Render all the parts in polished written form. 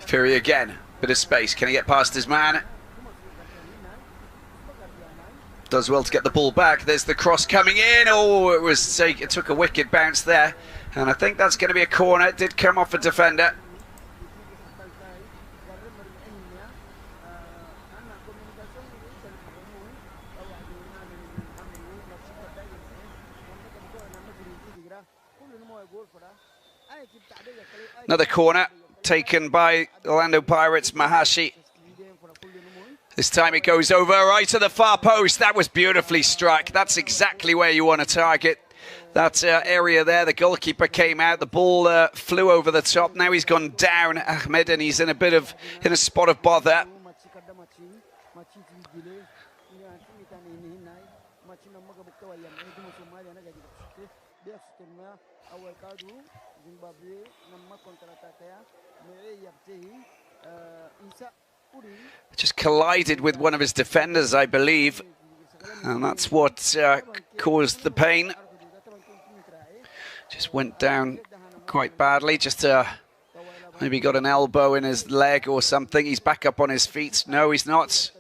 Fury again, bit of space. Can he get past his man? Does well to get the ball back. There's the cross coming in. Oh, it took a wicked bounce there. And I think that's going to be a corner. It did come off a defender. Another corner taken by Orlando Pirates, Mahashi. This time it goes over right to the far post. That was beautifully struck. That's exactly where you want to target. That area there, the goalkeeper came out, the ball flew over the top. Now he's gone down, Ahmed, and he's in a spot of bother. Just collided with one of his defenders, I believe, and that's what caused the pain. Just went down quite badly, just maybe got an elbow in his leg or something. He's back up on his feet. No, he's not.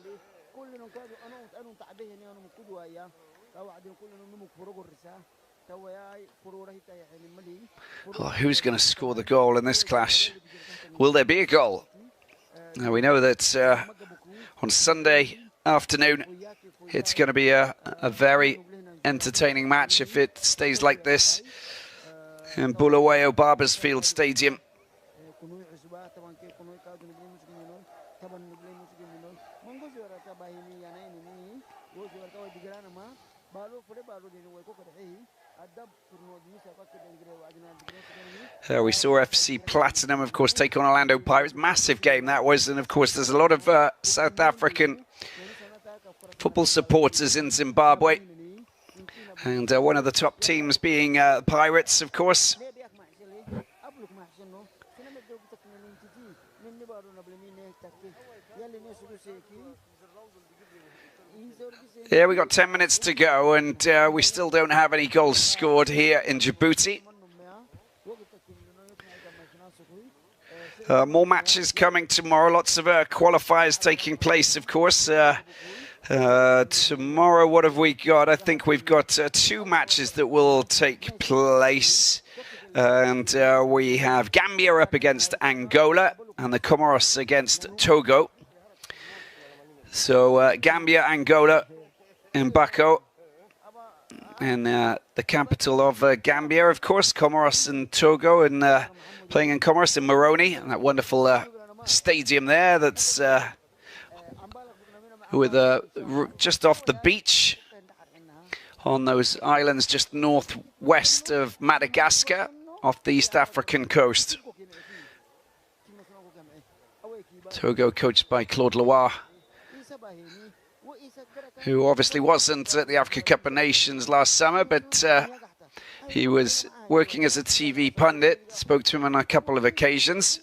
Oh, who's going to score the goal in this clash? Will there be a goal? Now we know that on Sunday afternoon it's going to be a very entertaining match if it stays like this in Bulawayo Barbersfield Stadium. We saw FC Platinum, of course, take on Orlando Pirates. Massive game that was, and of course there's a lot of South African football supporters in Zimbabwe, and one of the top teams being Pirates, of course. Yeah, we got 10 minutes to go, and we still don't have any goals scored here in Djibouti. More matches coming tomorrow. Lots of qualifiers taking place, of course. Tomorrow, what have we got? I think we've got 2 matches that will take place. And we have Gambia up against Angola and the Comoros against Togo. So Gambia, Angola in Bako. And the capital of Gambia, of course, Comoros and Togo, and playing in Comoros in Moroni, and that wonderful stadium there that's with just off the beach on those islands just northwest of Madagascar, off the East African coast. Togo coached by Claude Leroy, who obviously wasn't at the Africa Cup of Nations last summer, but he was working as a TV pundit. Spoke to him on a couple of occasions.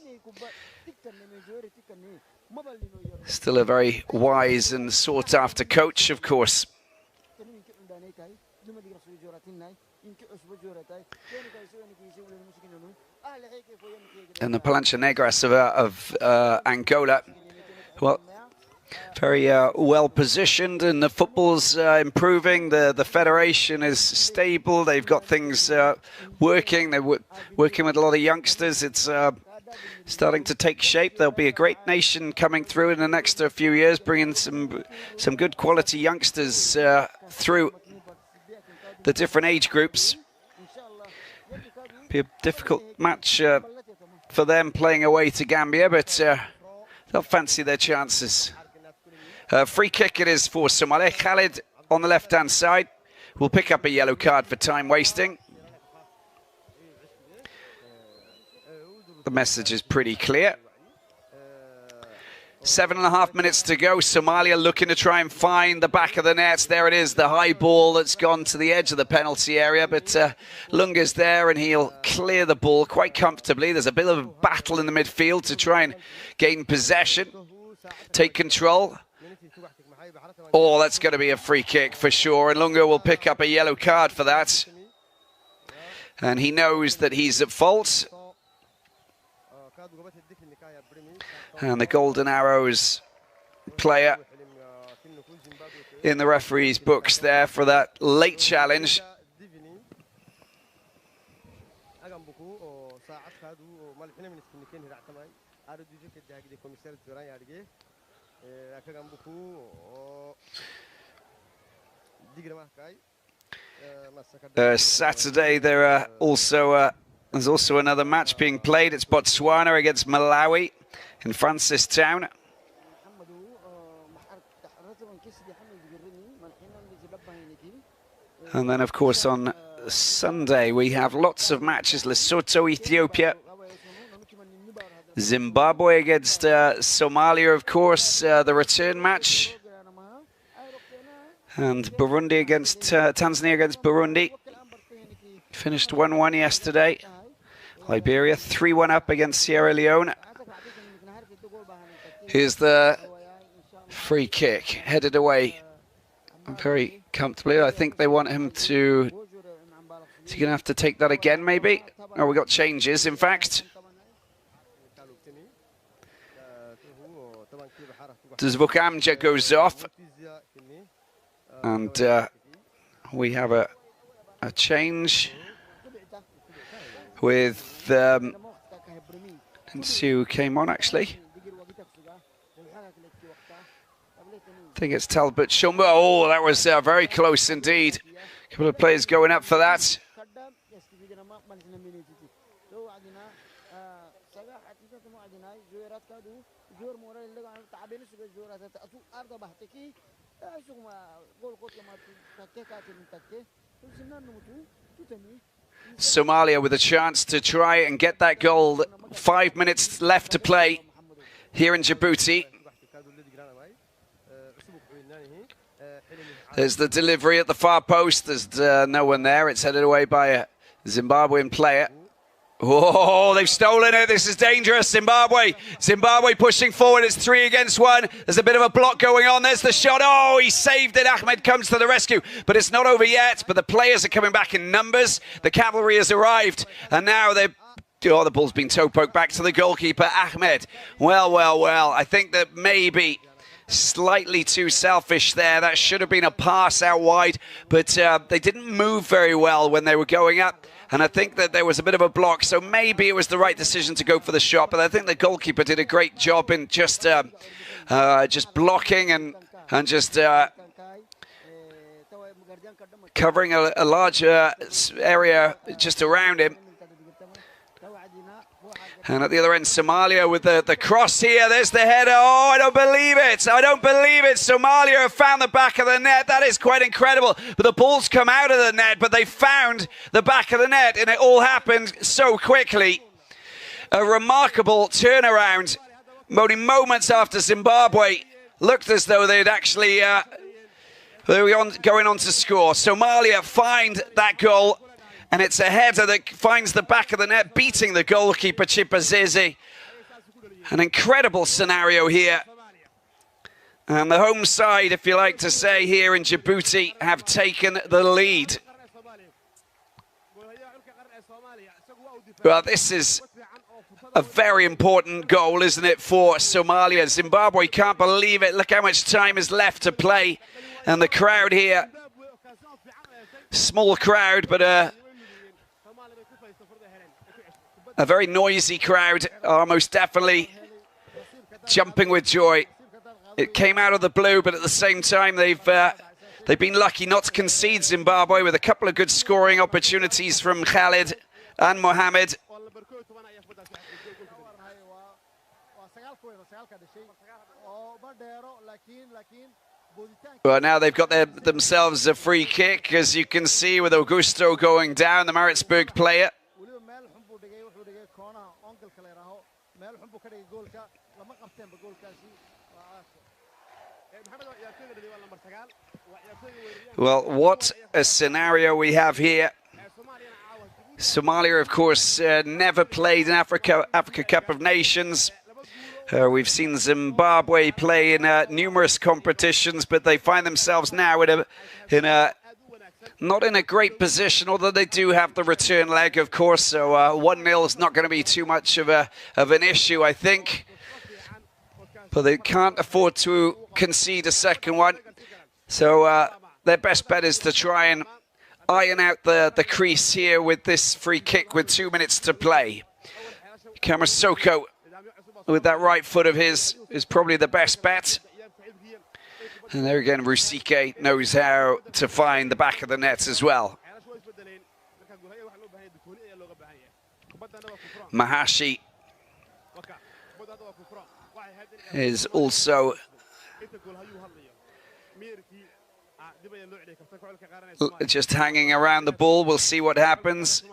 Still a very wise and sought-after coach, of course. And the Palancha Negras of Angola, well, very well positioned, and the football's improving. The federation is stable. They've got things working. They're working with a lot of youngsters. It's starting to take shape. There'll be a great nation coming through in the next few years, bringing some good quality youngsters through the different age groups. Be a difficult match for them playing away to Gambia, but they'll fancy their chances. Free kick it is for Somaliya. Khalid on the left-hand side will pick up a yellow card for time wasting. The message is pretty clear. 7.5 minutes to go. Somaliya looking to try and find the back of the nets. There it is, the high ball that's gone to the edge of the penalty area. But Lunga's there and he'll clear the ball quite comfortably. There's a bit of a battle in the midfield to try and gain possession, take control. Oh, that's going to be a free kick for sure. And Lunga will pick up a yellow card for that. And he knows that he's at fault. And the Golden Arrows player in the referee's books there for that late challenge. Saturday there's also another match being played. It's Botswana against Malawi in Francistown. And then, of course, on Sunday we have lots of matches. Lesotho, Ethiopia. Zimbabwe against Somalia, of course, the return match. And Burundi against Tanzania against Burundi. Finished 1-1 yesterday. Liberia 3-1 up against Sierra Leone. Here's the free kick, headed away very comfortably. I think they want him to... Is he going to have to take that again, maybe? Oh, we got changes, in fact. Dzvukamja goes off. And we have a change with... Didn't see who came on, actually. I think it's Talbot Shumba. Oh, that was very close indeed. A couple of players going up for that. Somalia with a chance to try and get that goal. 5 minutes left to play here in Djibouti. There's the delivery at the far post. There's no one there. It's headed away by a Zimbabwean player. Oh, they've stolen it. This is dangerous. Zimbabwe pushing forward. It's 3 against 1. There's a bit of a block going on. There's the shot. Oh, he saved it. Ahmed comes to the rescue. But it's not over yet. But the players are coming back in numbers. The cavalry has arrived. And now they're... Oh, the ball's been toe-poked back to the goalkeeper, Ahmed. Well. I think that maybe... slightly too selfish there. That should have been a pass out wide, but they didn't move very well when they were going up, and I think that there was a bit of a block, so maybe it was the right decision to go for the shot, but I think the goalkeeper did a great job in just blocking and just covering a large area just around him. And at the other end, Somalia with the cross here. There's the header. Oh, I don't believe it. I don't believe it. Somalia have found the back of the net. That is quite incredible. But the ball's come out of the net, but they found the back of the net, and it all happened so quickly. A remarkable turnaround. Only moments after Zimbabwe looked as though they'd actually they were going on to score. Somalia find that goal. And it's a header that finds the back of the net, beating the goalkeeper, Chipazeze. An incredible scenario here. And the home side, if you like to say, here in Djibouti, have taken the lead. Well, this is a very important goal, isn't it, for Somalia? Zimbabwe can't believe it. Look how much time is left to play. And the crowd here, small crowd, but a very noisy crowd, are most definitely jumping with joy. It came out of the blue, but at the same time, they've been lucky not to concede, Zimbabwe, with a couple of good scoring opportunities from Khalid and Mohammed. Well, now they've got themselves a free kick, as you can see, with Augusto going down, the Maritzburg player. Well, what a scenario we have here. Somalia, of course, never played in Africa Cup of Nations. We've seen Zimbabwe play in numerous competitions, but they find themselves now not in a great position, although they do have the return leg, of course. So 1-0 is not going to be too much of an issue, I think. but they can't afford to concede a second one. So their best bet is to try and iron out the crease here with this free kick with 2 minutes to play. Kamasoko with that right foot of his is probably the best bet. And there again, Rusike knows how to find the back of the net as well. Mahashi is also just hanging around the ball. We'll see what happens.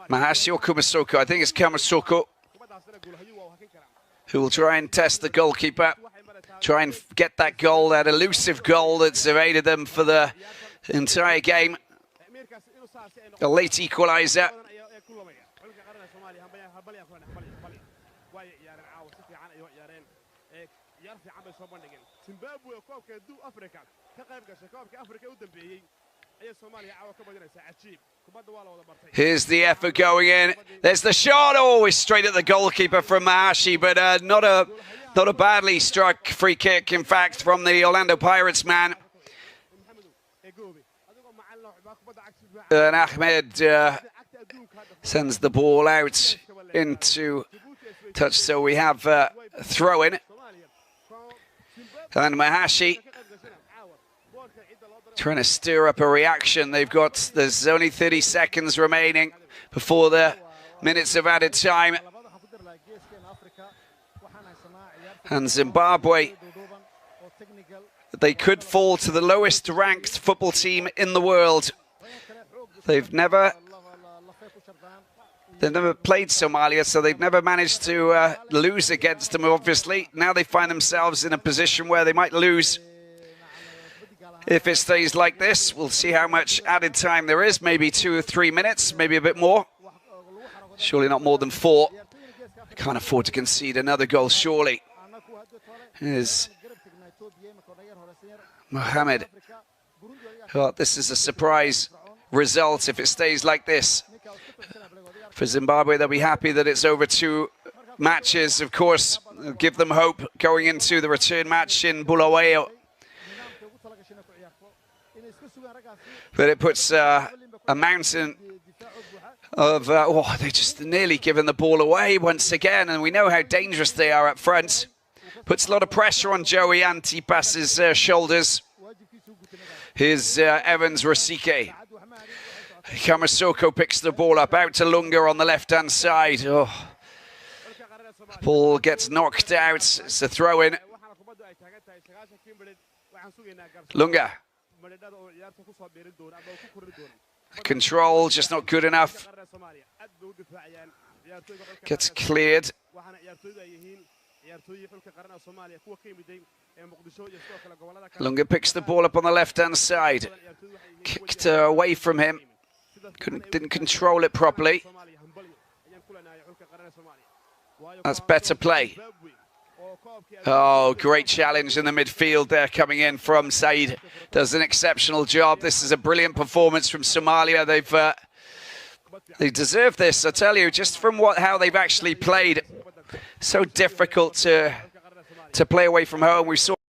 Mahashi or Kamasoko? I think it's Kamasoko who will try and test the goalkeeper, try and get that goal, that elusive goal that's evaded them for the entire game. A late equaliser. Here's the effort going in. There's the shot. Oh, it's straight at the goalkeeper from Mahashi, but not a badly struck free kick, in fact, from the Orlando Pirates man. And Ahmed sends the ball out into touch, so we have a throw-in. And Mahashi trying to stir up a reaction. There's only 30 seconds remaining before the minutes of added time. And Zimbabwe, they could fall to the lowest ranked football team in the world. They've never played Somalia, so they've never managed to lose against them, obviously. Now they find themselves in a position where they might lose. If it stays like this, we'll see how much added time there is. Maybe 2 or 3 minutes, maybe a bit more. Surely not more than 4. Can't afford to concede another goal, surely. Here's Mohamed. Well, this is a surprise result if it stays like this. For Zimbabwe, they'll be happy that it's over 2 matches. Of course, it'll give them hope going into the return match in Bulawayo. But it puts a mountain of... they just nearly given the ball away once again, and we know how dangerous they are up front. Puts a lot of pressure on Joey Antipas's shoulders. Here's Evans Rusike. Kamasoko picks the ball up, out to Lunga on the left-hand side. Oh. Ball gets knocked out. It's a throw-in. Lunga. Control, just not good enough. Gets cleared. Lunga picks the ball up on the left-hand side. Kicked away from him. Didn't control it properly. That's better play. Oh, great challenge in the midfield there coming in from Said. Does an exceptional job. This is a brilliant performance from Somalia. They deserve this, I tell you, just from how they've actually played. So difficult to play away from home. We saw